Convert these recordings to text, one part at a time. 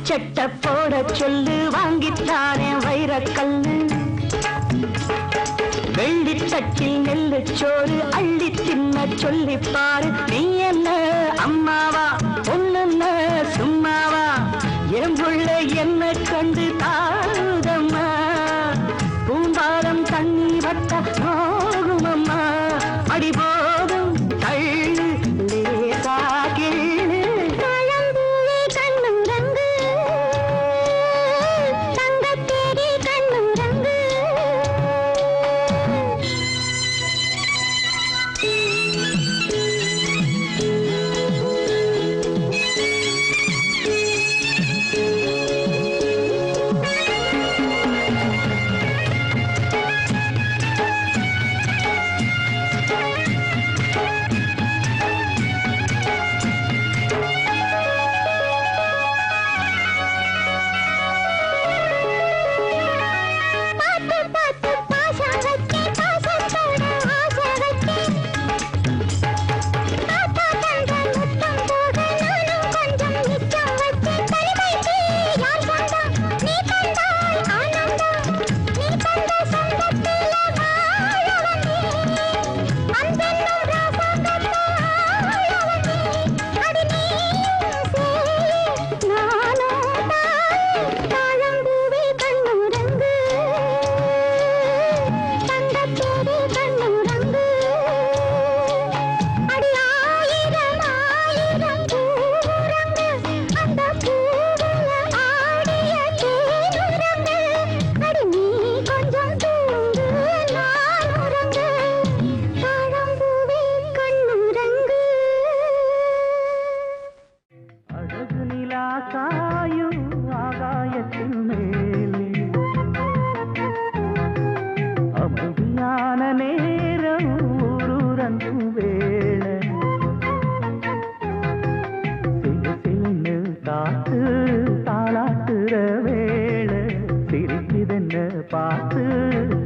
சட்ட போட சொல்லு வாங்கித்தானே வைரக்கல்லு வெள்ளி தட்டில் நெல்லு சோறு அள்ளி தின்ன சொல்லி பாரு நீ என்ன அம்மாவா பொண்ணுன்னு சும்மாவா என் புள்ள என்ன கண்டு தாருதம்மா பூம்பாரம் தண்ணி வட்ட போகும் அம்மா அடி போதும் தள்ளு லேசா கிள்ளு தாழம்பூவே கண்ணும் ரங்கு தங்கத்தேரி கண்ணும் ரங்கு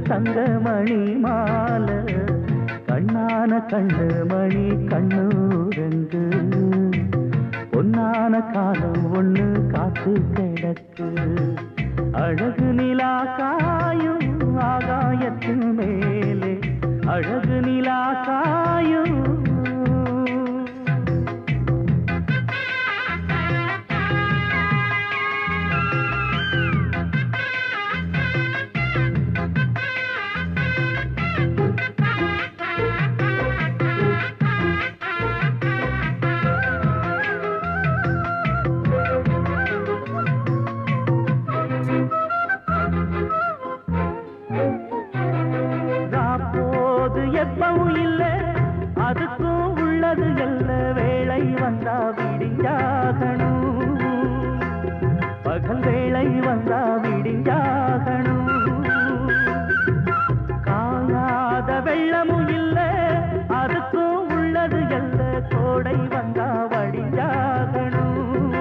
தங்கமணி மாலை கண்ணான கண்ணு மணி கண்ணூரங்கு பொன்னான காலம் ஒண்ணு காத்து கிடக்கு அழகு நிலா காயும் ஆகாயத்தின் மேலே அழகு நிலா காயும் எப்பவும் இல்ல அதுக்கும் உள்ளது எல்ல வேளை வந்தா விடிஞ்சாகணும் பகல் வேளை வந்தா விடிஞ்சாகணும் காணாத வெள்ளமும் இல்ல அதுக்கும் உள்ளது எல்ல கோடை வந்தா வடிஞ்சாகணும்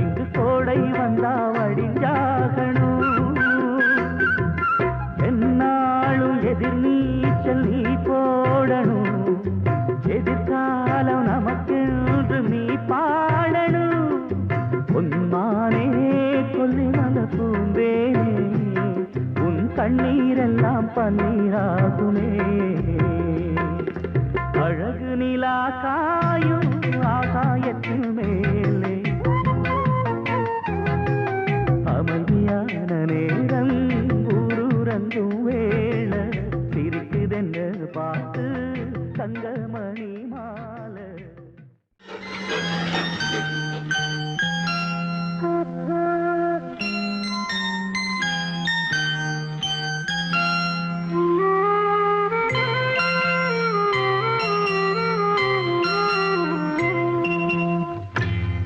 இங்கு கோடை வந்தா வடிஞ்சாகணும் என்னாலும் எதிர் நீச்சல் நீ போடணும் எதிர்காலம் நமக்கென்று நீ பாடணும் உன்மானே கொல்லிமல பூந்தேனே உன் கண்ணீரெல்லாம் பன்னீராகுமே அழகு நிலா காயும் ஆகாயத்தின் மேலே அமைதியான நேரம் ஊரூரங்கும் வேள சிரிக்குதென்ன பார்த்து தங்கமணி மாலை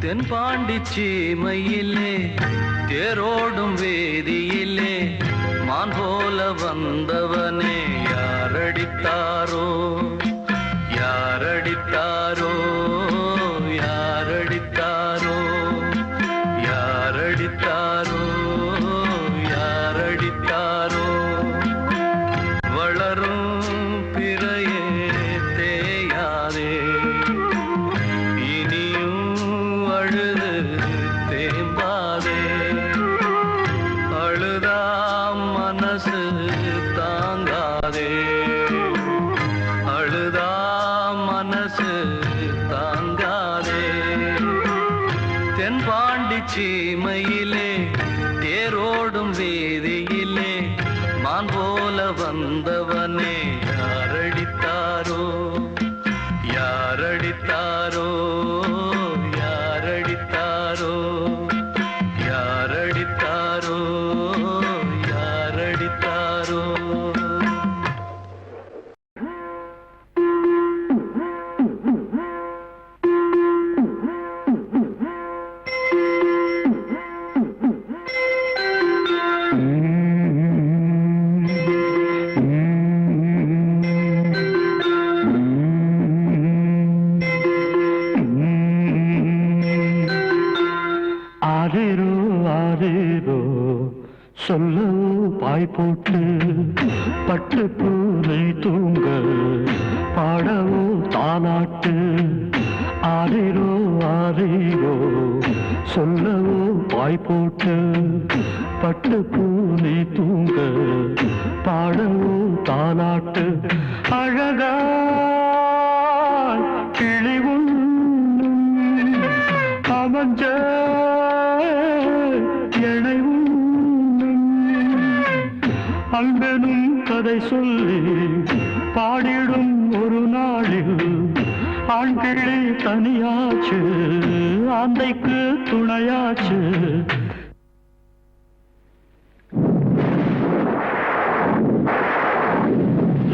தென்பாண்டி சீமையிலே தேரோடும் வேதியிலே மான் போல வந்தவனே யாரடித்தாரோ யாரடித்தாரோ யாரடித்தாரோ யாரடித்தாரோ யாரடித்தாரோ வளரும் பிறையே தேயாதே இனியும் அழுது தேம் தாங்காதே, அழுதா மனசு தாங்காதே. தென்பாண்டி சீமையிலே தேரோடும் வீதியிலே மான் போல வந்தவனே யாரடித்தாரோ, யாரடித்தாரோ, யாரடித்தாரோ, யாரடித்தாரோ, யாரடித்தாரோ. ஆரேரோ ஆரேரோ சொல்லோ பாய் போட்டு பட்டு பூனை தூங்க பாடவோ தாலாட்டு. ஆரேரோ ஆரேரோ சொல்லவோ பாய் போட்டு பட்டு பூனை தூங்க பாடவோ தாலாட்டு. அழகா கிளி ஒன்றும் அமைஞ்ச அன்பெனும் கதை சொல்லி பாடிடும் ஒரு நாளில் ஆண்கிளி தனியாச்சு, ஆந்தைக்கு துணையாச்சு.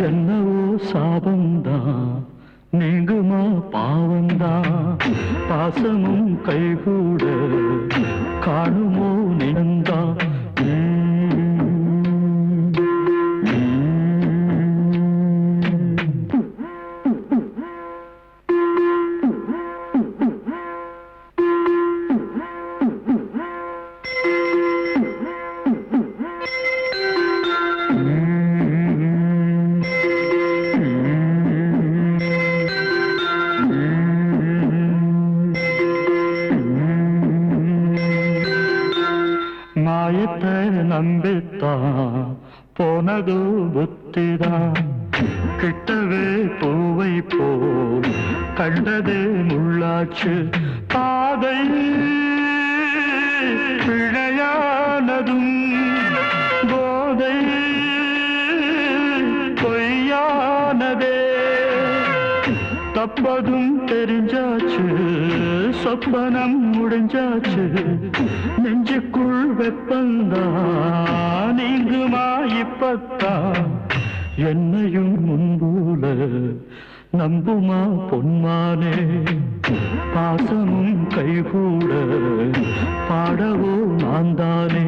என்னவோ சாபந்தான் நீங்குமா பாவந்தான், பாசமும் கைகூட காணுமோ நினந்தா. மாயத்தை நம்பித்தான் போனதோ புத்திதான், கிட்டவே பூவை போல் கண்டதே முள்ளாச்சு. பாதை பிழையானதும் போதை பொய்யானதே, தப்பதும் தெரிஞ்சாச்சு, சொப்பனம் முடிஞ்சாச்சு. நெஞ்சுக்குள் வெப்பந்தான் நீங்குமா இப்பத்தான், என்னையும் முன்போல நம்புமா பொன்மானே. பாசமும் கைகூட பாடவோ நான் தானே.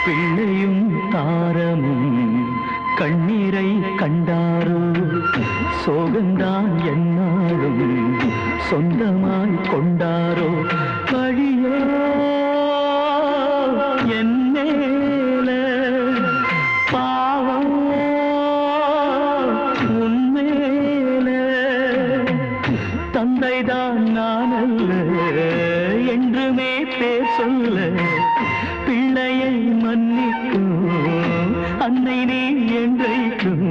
பிள்ளையும் தாரமும் கண்ணீரை கண்டாரோ, சோகந்தான் என்னாலும் சொந்தமாய் கொண்டாரோ. வழியோ என் மேல பாவம் உன்மேல, தந்தைதான் நான் அல்ல என்றுமே பேர் சொல்ல. பிள்ளையை மன்னிக்கும் அன்னை நீ என்றைக்கும்,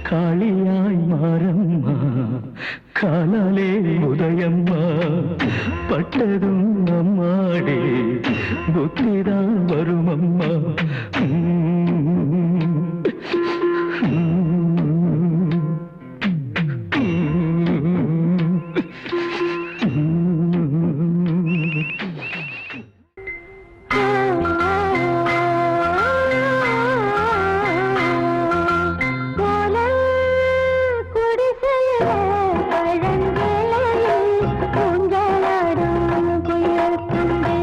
காளியாய் மாறம்மா காலாலே உதயம்மா. பட்டதும் அம்மாடி புத்திதான் வரும் அம்மா. பழங்கிளையில் பூஞ்சலாடும் குயில் தும்பே.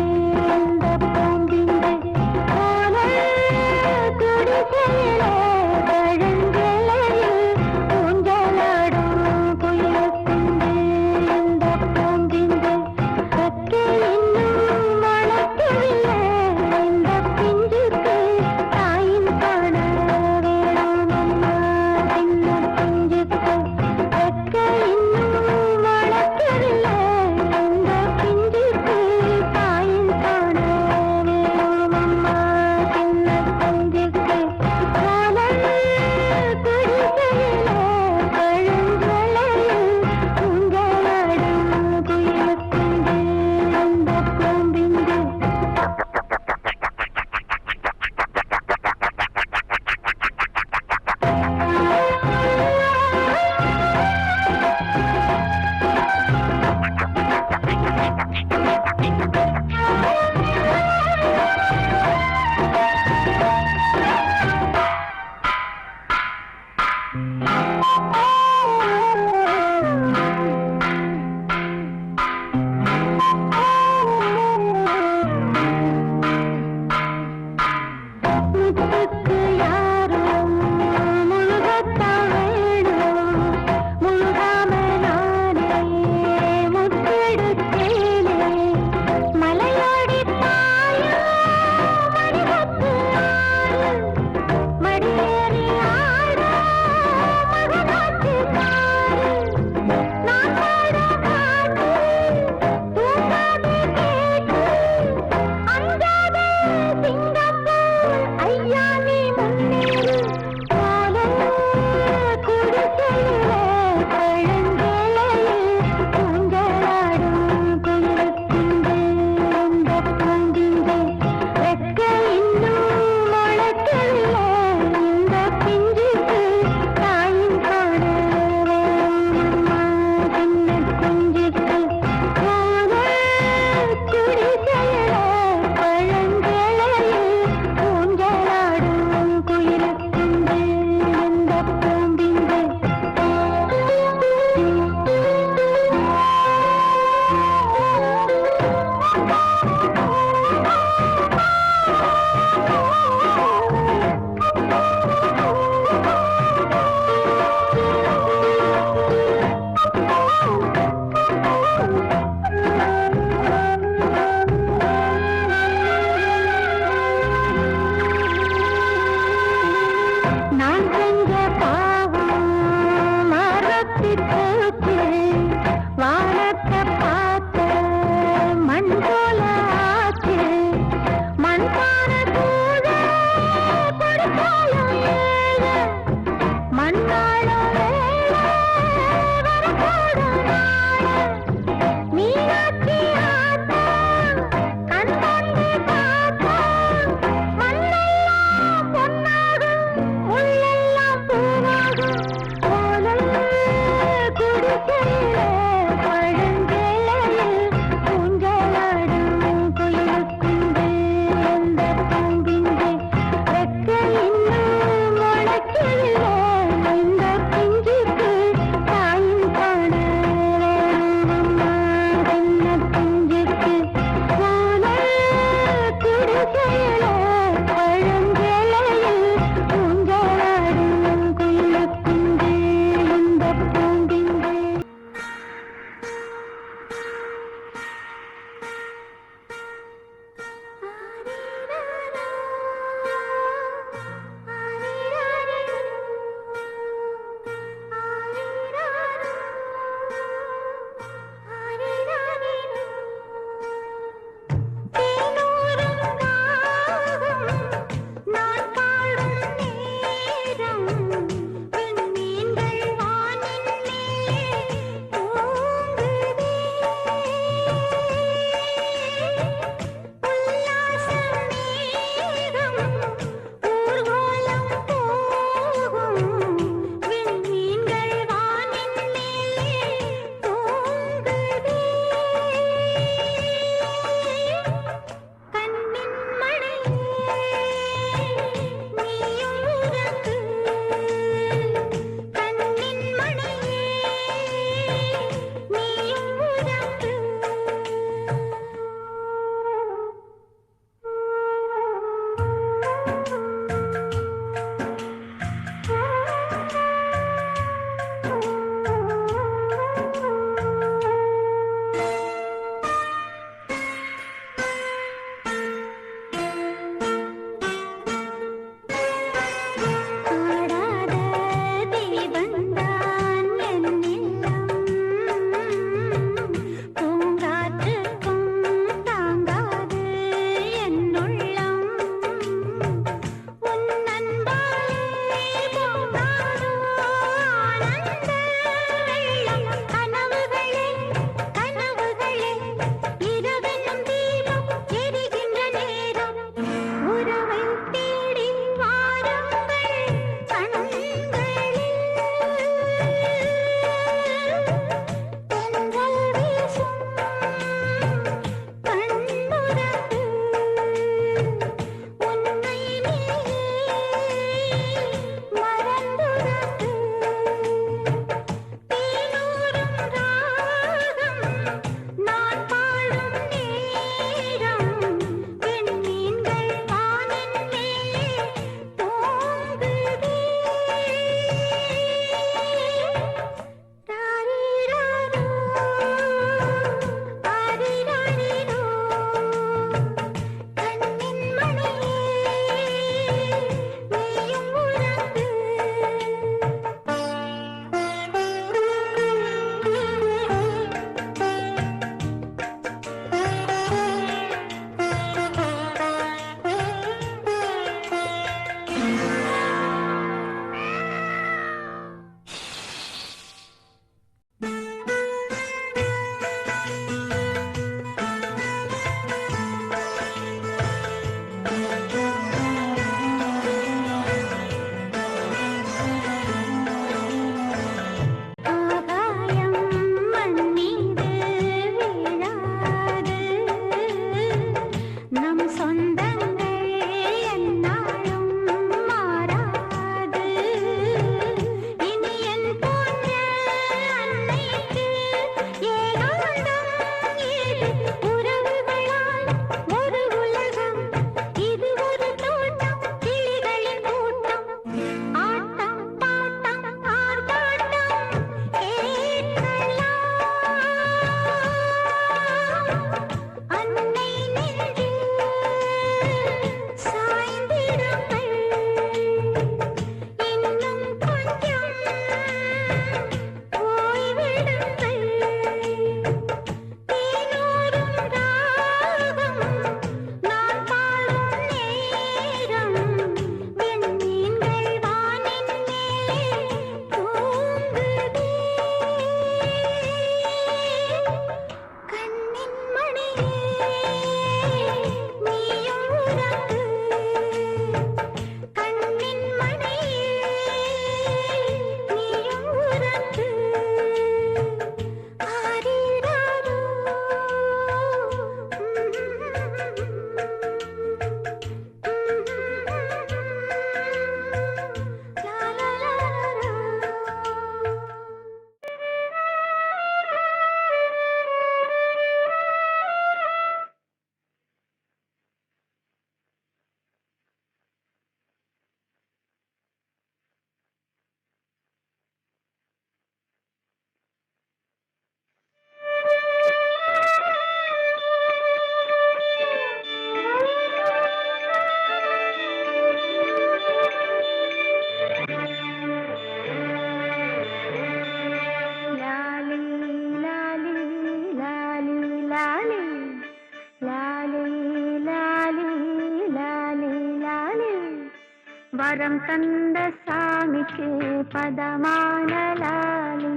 வரம் தந்த சாமிக்கு பதமான லாலி,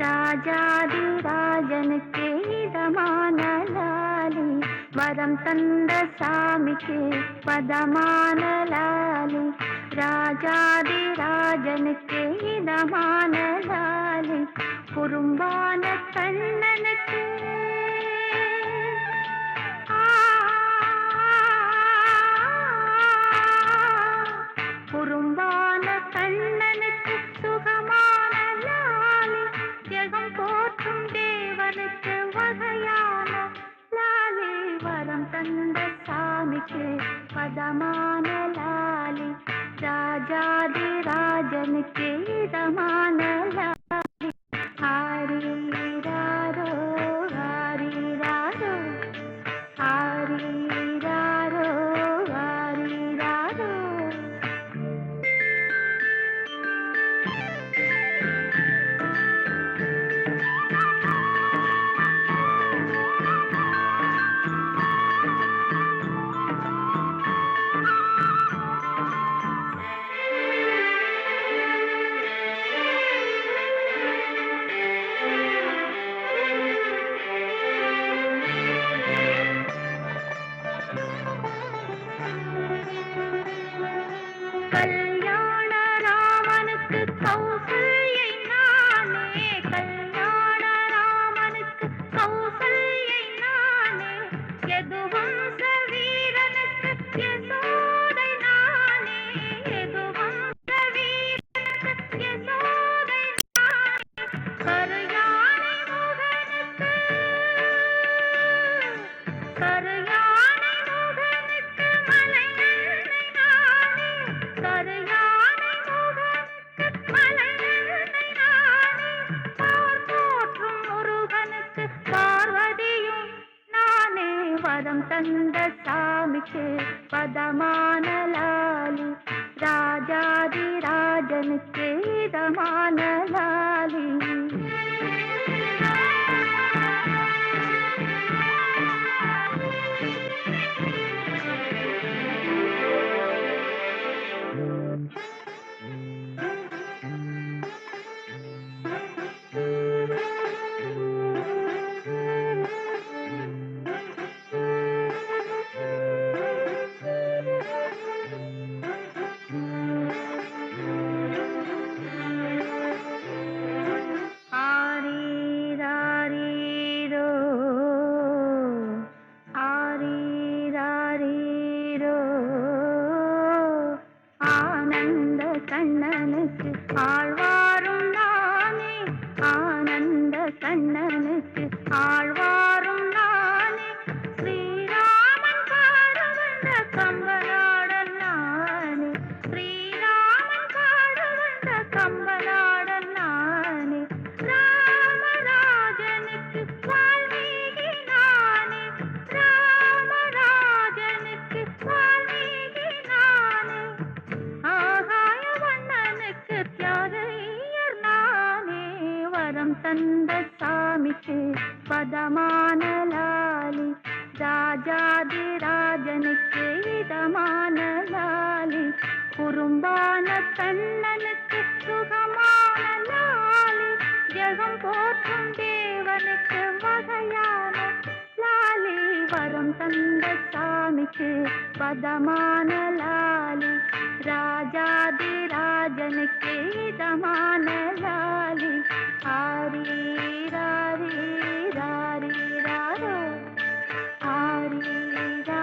ராஜாதி ராஜனுக்கு இதமான லாலி. வரம் தந்த சாமிக்கு பதமான லாலி, ராஜாதி ராஜனுக்கு இதமான லாலி. குறும்பான கண்ணனுக்கு குறும்பான கண்ணனுக்கு சுகமான லாலி, ஜெகம் போற்றும் தேவனுக்கு வகையான லாலி. வரம் தந்த சாமிக்கு பதமான லாலி, ராஜாதி ராஜனுக்கு இதமான லாலி. ஆரீராரோ ஆரீராரோ ஆரீராரோ ஆரீராரோ. கல்யாண ராமனுக்கு கௌசல்யை நானே, கல்யாண ராமனுக்கு கௌசல்யை நானே. யதுவம்ச வீரனுக்கு யசோதை நானே, யதுவம்ச வீரனுக்கு யசோதை நானே. கருயானை முகனுக்கு கருயானை முகனுக்கு மலையன்னை நானே, கருயானை முகனுக்கு மலையன்னை நானே. பார் போற்றும் முருகனுக்கு பார்வதியும் நானே. வரம் தந்த சாமிக்கு பதமான லாலி, ராஜாதி ராஜனுக்கு இதமான லாலி. ஆரீராரீரோ ஆரீராரீரோ. ஆனந்த கண்ணனுக்கு ஆழ்வாரும் நானே, ஆனந்த கண்ணனுக்கு ஆழ்வாரும் நானே. ஸ்ரீராமன் பாடு வந்த கம்பனாடன் நானே, ஸ்ரீராமன் பாடு வந்த கம்பனாடன் நானே. ராமராஜனுக்கு வால்மீகி நானே, ராமராஜனுக்கு வால்மீகி நானே. ஆகாய வண்ணனுக்கு தியாகையர் நானே. வரம் தந்த சாமிக்கு பதமான லாலி, ராஜாதி ராஜனுக்கு இதமான லாலி. குறும்பான கண்ணனுக்கு சுகமான லாலி, ஜெகம் போற்றும் தேவனுக்கு வகையான லாலி. வரம் தந்த சாமிக்கு பதமான லாலி, ராஜாதி ராஜனுக்கு இதமான லாலி. ஆரீராரீராரீராரோ ஆரீரா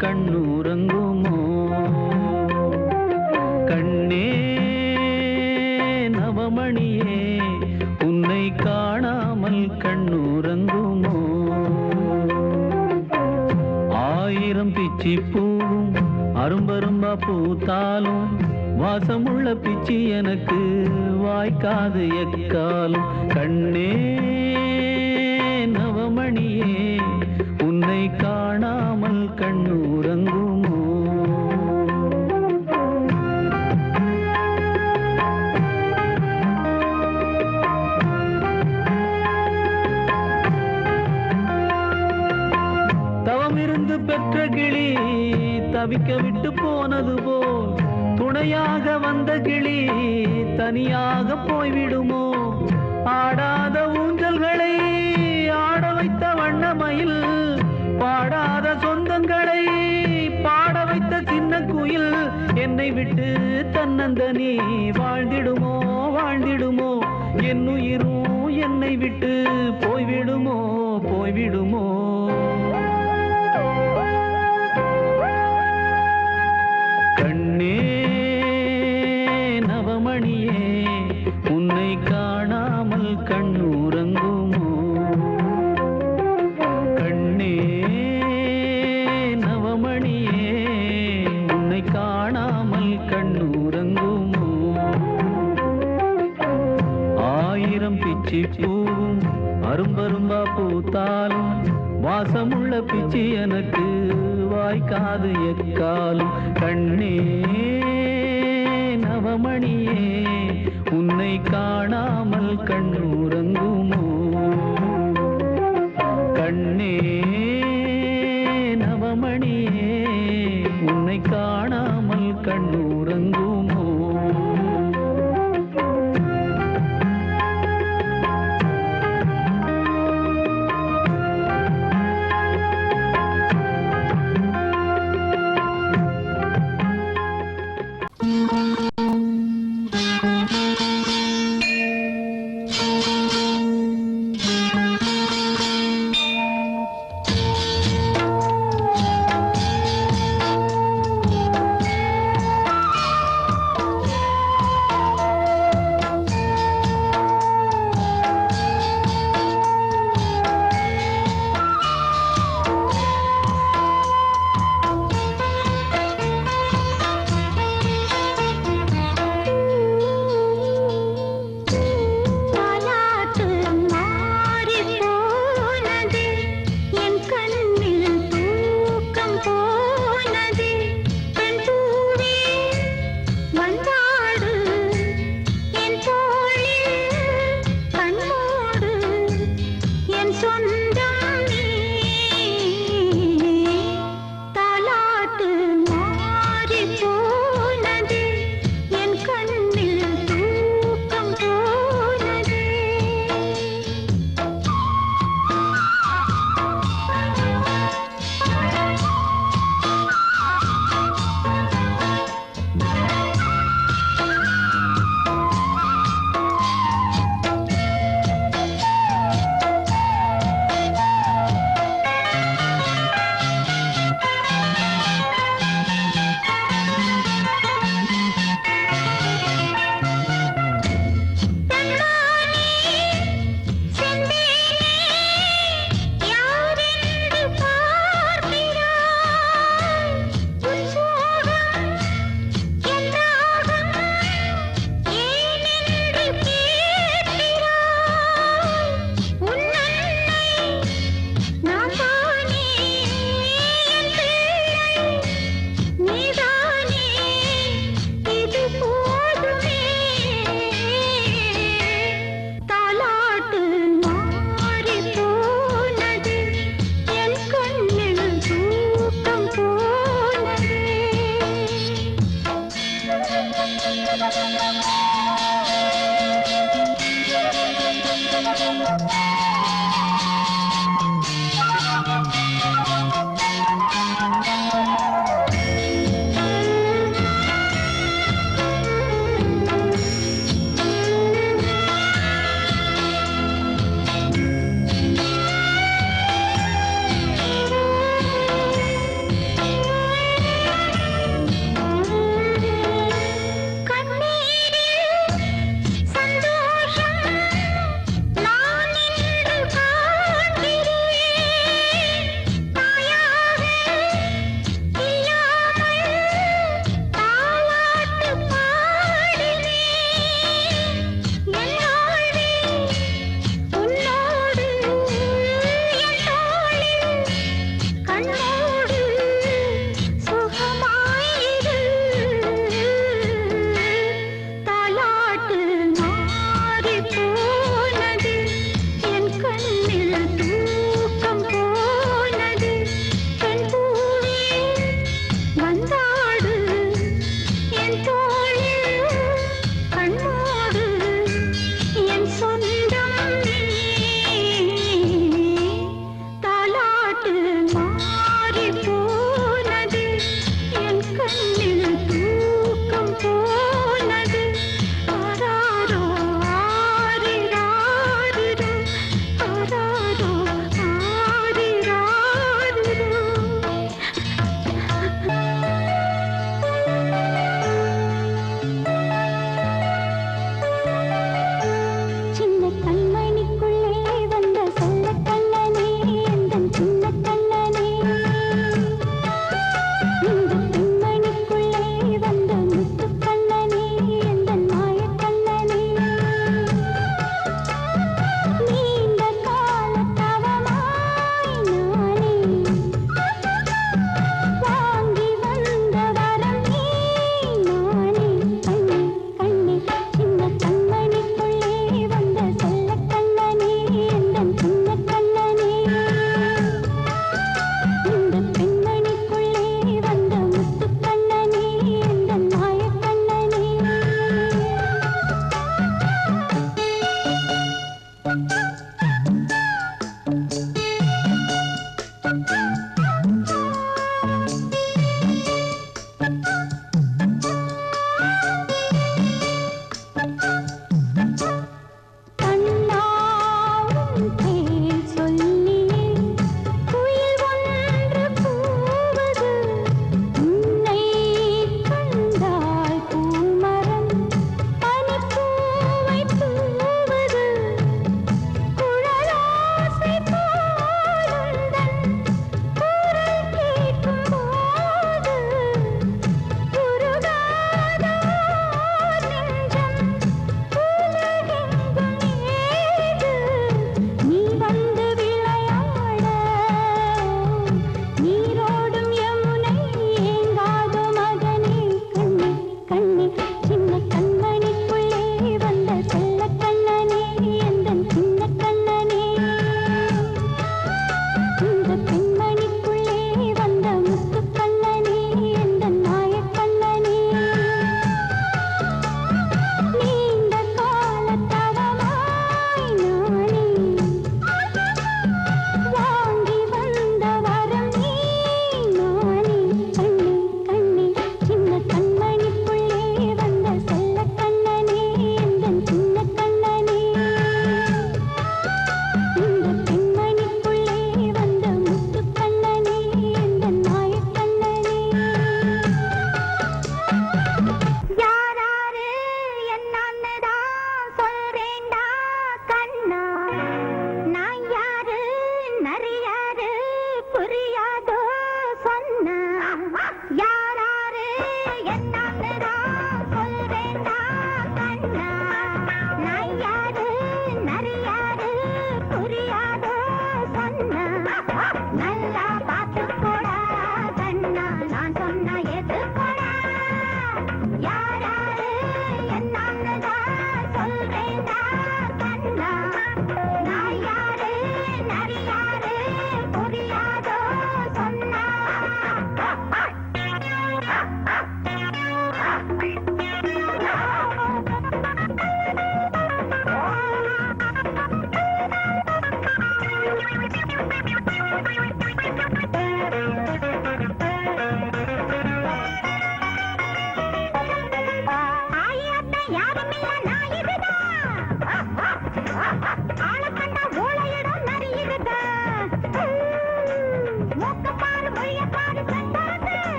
கண்ணுறங்குமோ கண்ணே நவமணியே உன்னை காணாமல் கண்ணுறங்குமோ ஆயிரம் பிச்சி பூவும் அரும்பரும்பா பூத்தாலும் வாசமுள்ள பிச்சி எனக்கு வாய்க்காது எக்காலும் கண்ணே நவமணியே உன்னை காணாமல் கண்ணுறங்குமோ தவமிருந்து பெற்ற கிளி தவிக்க விட்டு போனது போல் துணையாக வந்த கிளி தனியாக போய்விடுமோ ஆடாத ஊஞ்சல்களை ஆட வைத்த வண்ணமயில் பாடாத சொந்தங்களை பாட வைத்த சின்ன குயில் என்னை விட்டு தன்னந்தனி வாழ்ந்திடுமோ வாழ்ந்திடுமோ என்னுயிரும் என்னை விட்டு போய்விடுமோ போய்விடுமோ கண்ணே நவமணியே உன்னை காணாமல் கண்ணுறங்குமோ கண்ணே நவமணியே உன்னை காணாமல் கண்ணுறங்குமோ ஆயிரம் பிச்சி பூவும் அரும்பரும்பா பூத்தாலும் வாசமுள்ள பிச்சி எனக்கு வாய்க்காது எக்காலும் கண்ணே நவமணியே உன்னை காணாமல் கண்ணுறங்குமோ கண்ணே நவமணியே உன்னை காணாமல் கண்ணுறங்குமோ ஆராரோ ஆரிராரிரோ. சின்ன கண்மணிக்குள்ளே வந்த செல்ல கண்ணனே எந்தன் சின்ன கண்ணனே. இந்த பெண்மணிக்குள்ளே வந்த முத்து கண்ணனே எந்தன் மாய கண்ணனே. நீண்ட காலத்தால்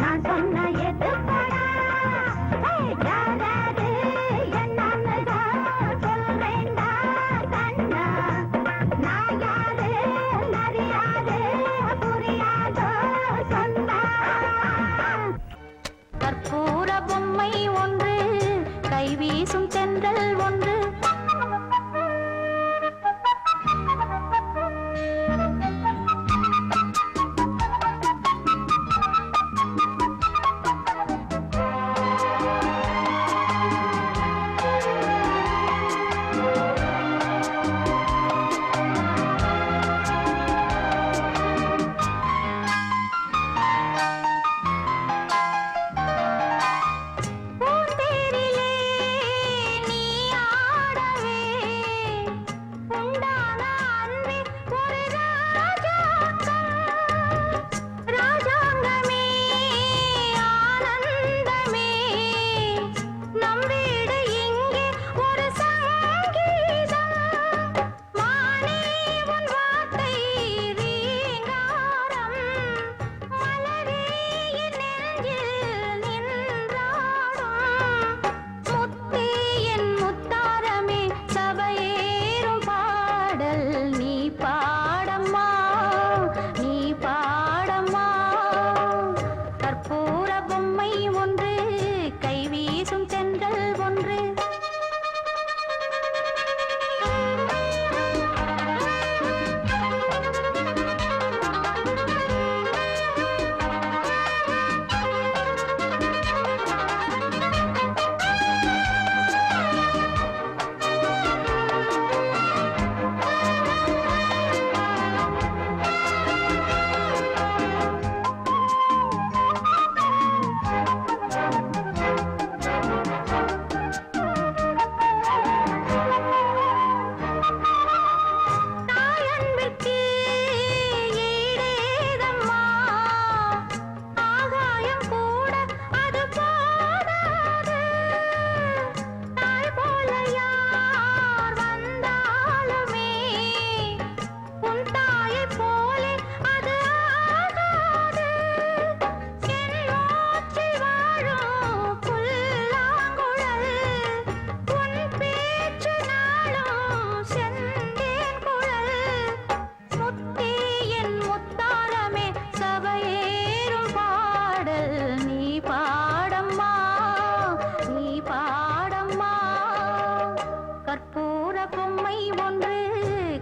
நான் சொன்ன எதுப்படா யாராது என்னன்னு தான் சொல்றேன்டா கண்ணா நான் யாரு அறியாது புரியாதோ சொன்னா கற்பூர பொம்மை ஒன்று கைவீசும் தென்றல் ஒன்று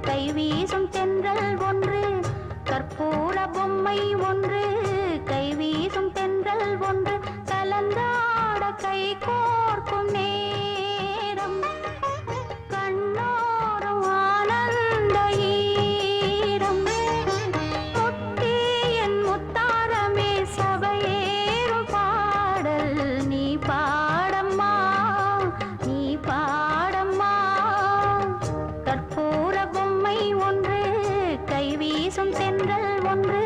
கைவீசும் தென்றல் ஒன்று கற்பூர பொம்மை ஒன்று கைவீசும் தென்றல் ஒன்று கலந்தாட கை கோர்க்கும் நேரம் கண்ணோரும் ஆனந்த ஈரம் முத்தே என் முத்தாரமே சபையேறும் பாடல் நீ பாடம்மா நீ பாடம்மா கற்பூர பொம்மை ஒன்று கைவீசும் தென்றல் ஒன்று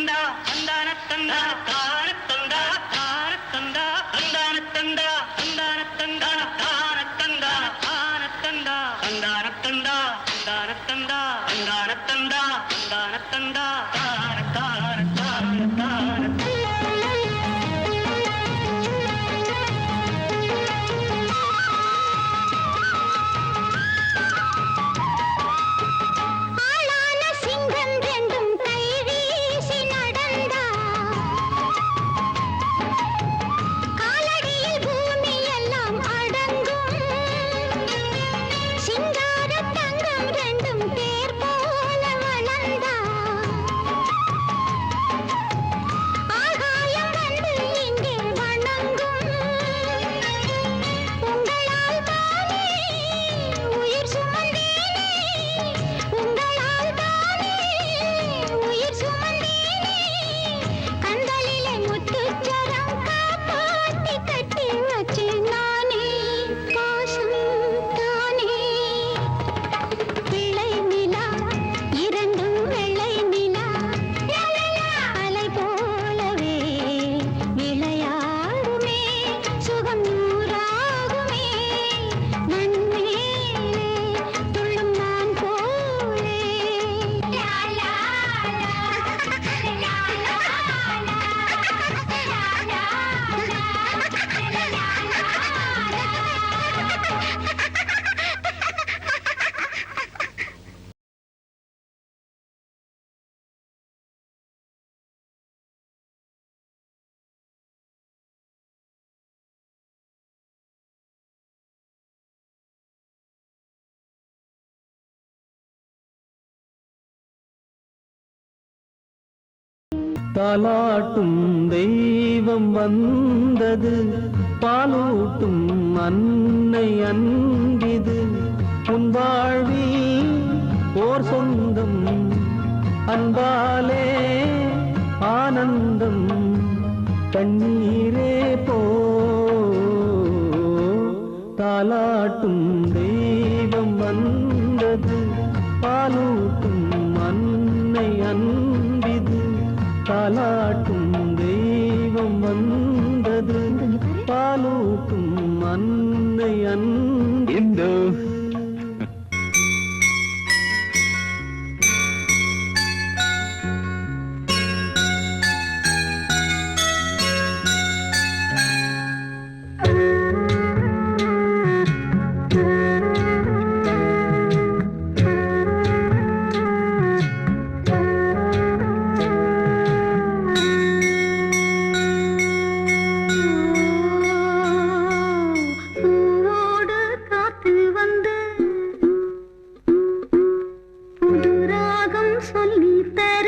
தந்தா அந்தான தந்தா தான தந்தா தான தந்தா அந்தான தந்தா அந்தான தந்தா தான தந்தா தான தந்தா அந்தான தந்தா அந்தான தந்தா அந்தான தந்தா அந்தான தந்தா தான தான தான தான ஆளான சிங்கம் ரெண்டும் கை வீசி நடந்தா காலடியில் பூமி எல்லாம் அடங்கும் சிங்கார தங்கம் ரெண்டும் தேர் போல வளர்ந்தா ஆகாயம் வந்து இங்கே வணங்கும் உங்களால் தானே உயிர் சுமந்தேனே உங்களால் தானே உயிர் சுமந்தேனே கண்களிலே முத்துச்சரம் காப்பாத்தி கட்டி வச்சு நானே பாசம் தானே பிள்ளை நிலா இரண்டும் வெள்ளை நிலா அலை போலவே விளையாடுமே சுகம் நூறாகுமே நன்மேலே துள்ளும் நான் போலே லா லா லா தாலாட்டும் தெய்வம் வந்தது பாலூட்டும் அன்னை அன்பிது உன் வாழ்வில் ஓர் சொந்தம் அன்பாலே ஆனந்தம் கண்ணீரே போ தாலாட்டும் தெய்வம் வந்தது பாலூட்டும் அன்னை அன்பிது தாலாட்டும் தெய்வம் வந்தது பாலூட்டும் அன்னை அன்பிது பூவோடு காத்து வந்து புது ராகம் சொல்லி தர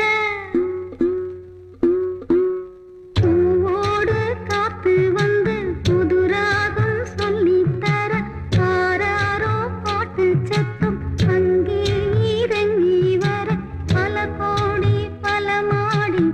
பூவோடு காத்து வந்து புது ராகம் சொல்லி தர ஆராரோ பாட்டு சத்தம் அங்கே இறங்கி வர பல கோடி பல மாடி